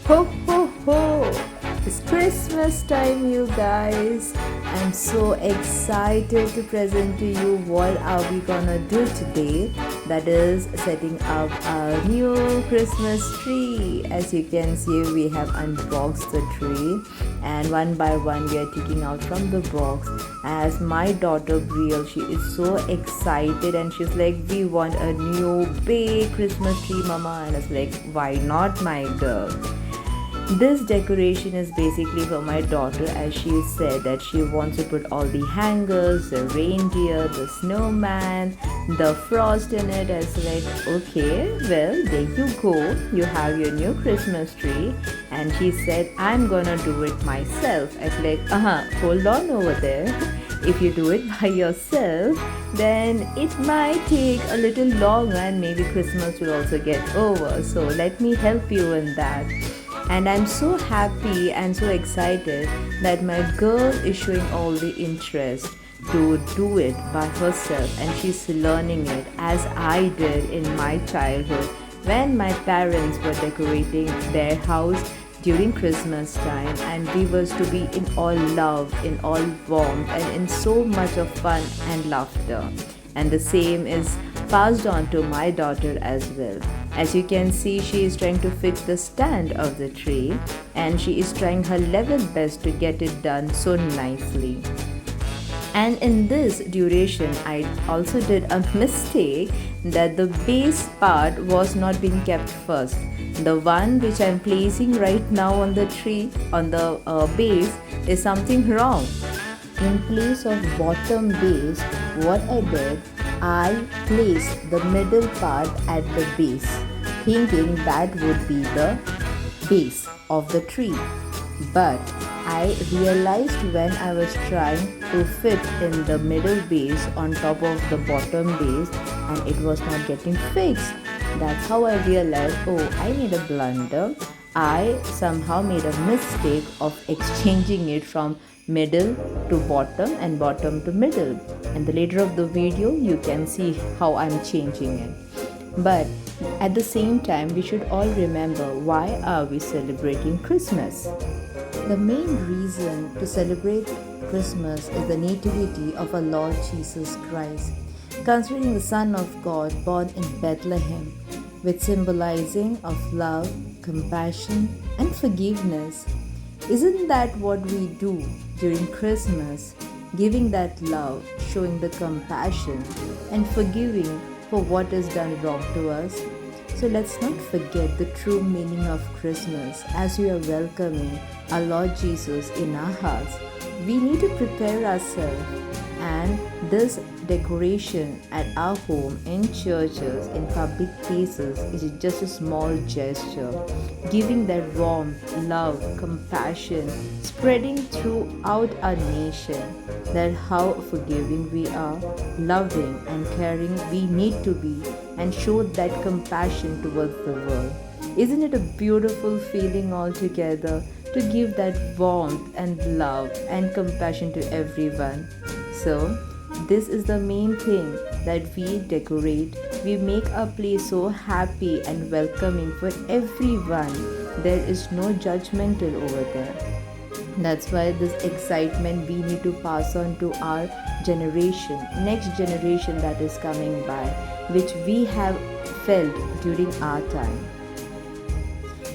Ho ho ho! It's Christmas time, you guys. I'm so excited to present to you what are we gonna do today. That is setting up a new Christmas tree. As you can see, we have unboxed the tree, and one by one we are taking out from the box. As my daughter Brielle, she is so excited and she's like, "We want a new big Christmas tree, Mama." And it's like, "Why not, my girl?" This decoration is basically for my daughter, as she said that she wants to put all the hangers, the reindeer, the snowman, the frost in it. I was like, okay, well, there you go. You have your new Christmas tree. And she said, I'm gonna do it myself. I was like, hold on over there. If you do it by yourself, then it might take a little longer and maybe Christmas will also get over. So let me help you in that. And I'm so happy and so excited that my girl is showing all the interest to do it by herself, and she's learning it as I did in my childhood when my parents were decorating their house during Christmas time, and we was to be in all love, in all warmth, and in so much of fun and laughter. And the same is passed on to my daughter as well. As you can see, she is trying to fix the stand of the tree, and she is trying her level best to get it done so nicely. And in this duration, I also did a mistake that the base part was not being kept first. The one which I'm placing right now on the tree, on the base, is something wrong. In place of bottom base, what I did, I placed the middle part at the base, thinking that would be the base of the tree. But I realized when I was trying to fit in the middle base on top of the bottom base, and it was not getting fixed. That's how I realized, oh, I made a blunder. I somehow made a mistake of exchanging it from middle to bottom and bottom to middle. And the later of the video, you can see how I'm changing it. But at the same time, we should all remember, why are we celebrating Christmas? The main reason to celebrate Christmas is the nativity of our Lord Jesus Christ, considering the Son of God born in Bethlehem, with symbolizing of love, compassion, and forgiveness. Isn't that what we do during Christmas? Giving that love, showing the compassion, and forgiving for what is done wrong to us. So let's not forget the true meaning of Christmas as we are welcoming our Lord Jesus in our hearts. We need to prepare ourselves, and this decoration at our home, in churches, in public places is just a small gesture, giving that warmth, love, compassion, spreading throughout our nation, that how forgiving we are, loving and caring we need to be, and show that compassion towards the world. Isn't it a beautiful feeling altogether to give that warmth and love and compassion to everyone? So, this is the main thing, that we decorate, we make our place so happy and welcoming for everyone. There is no judgmental over there. That's why this excitement we need to pass on to our generation, next generation that is coming by, which we have felt during our time.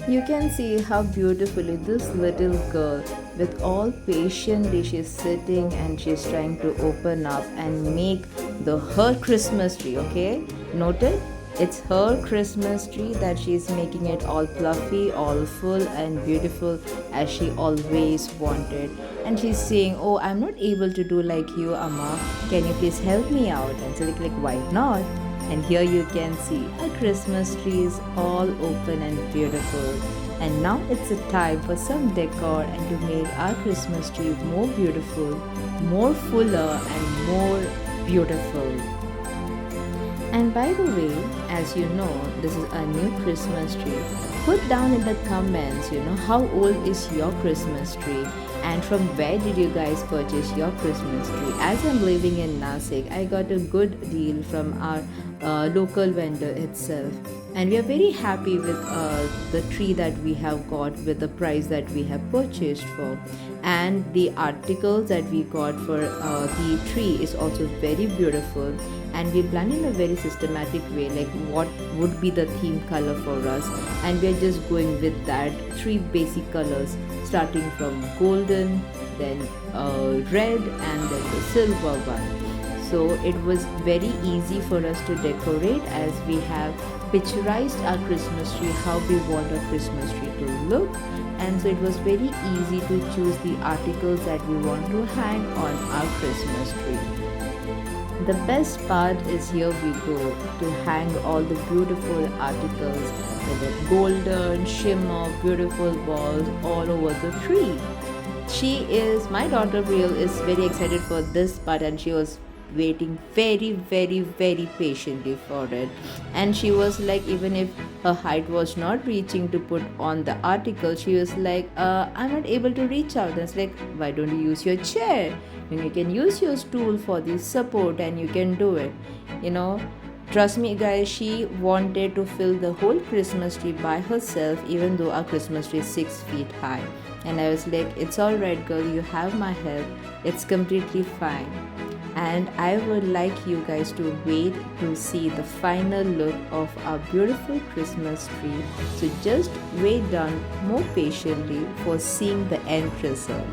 You can see how beautifully this little girl, with all patiently, she's sitting and she's trying to open up and make her Christmas tree. Okay, noted? It's her Christmas tree that she's making it all fluffy, all full and beautiful as she always wanted. And she's saying, "Oh, I'm not able to do like you, Amma. Can you please help me out?" And so like, why not? And here you can see our Christmas tree is all open and beautiful. And now it's a time for some decor and to make our Christmas tree more beautiful, more fuller and more beautiful. And by the way, as you know, this is a new Christmas tree. Put down in the comments, how old is your Christmas tree? And from where did you guys purchase your Christmas tree? As I'm living in Nasik, I got a good deal from our local vendor itself, and we are very happy with the tree that we have got with the price that we have purchased for. And the articles that we got for the tree is also very beautiful, and we plan in a very systematic way like what would be the theme color for us, and we are just going with that three basic colors, starting from golden, then red, and then the silver one. So it was very easy for us to decorate, as we have picturized our Christmas tree how we want our Christmas tree to look. And so it was very easy to choose the articles that we want to hang on our Christmas tree. The best part is here we go to hang all the beautiful articles with the golden shimmer, beautiful balls all over the tree. My daughter Brielle is very excited for this part, and she was waiting very, very, very patiently for it. And she was like, even if her height was not reaching to put on the article, she was like, I'm not able to reach out. That's like, why don't you use your chair? And you can use your stool for the support, and you can do it. You know, trust me, guys, she wanted to fill the whole Christmas tree by herself, even though our Christmas tree is 6 feet high. And I was like, it's all right, girl, you have my help, it's completely fine. And I would like you guys to wait to see the final look of our beautiful Christmas tree. So just wait down more patiently for seeing the end result.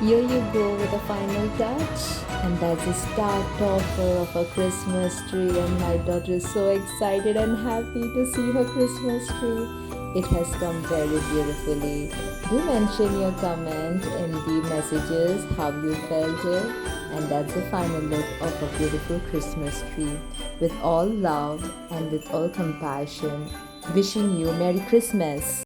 Here you go with the final touch, and that's the start topper of a Christmas tree. And my daughter is so excited and happy to see her Christmas tree. It has come very beautifully. Do mention your comment in the messages how you felt it. And that's the final look of a beautiful Christmas tree. With all love and with all compassion, wishing you Merry Christmas.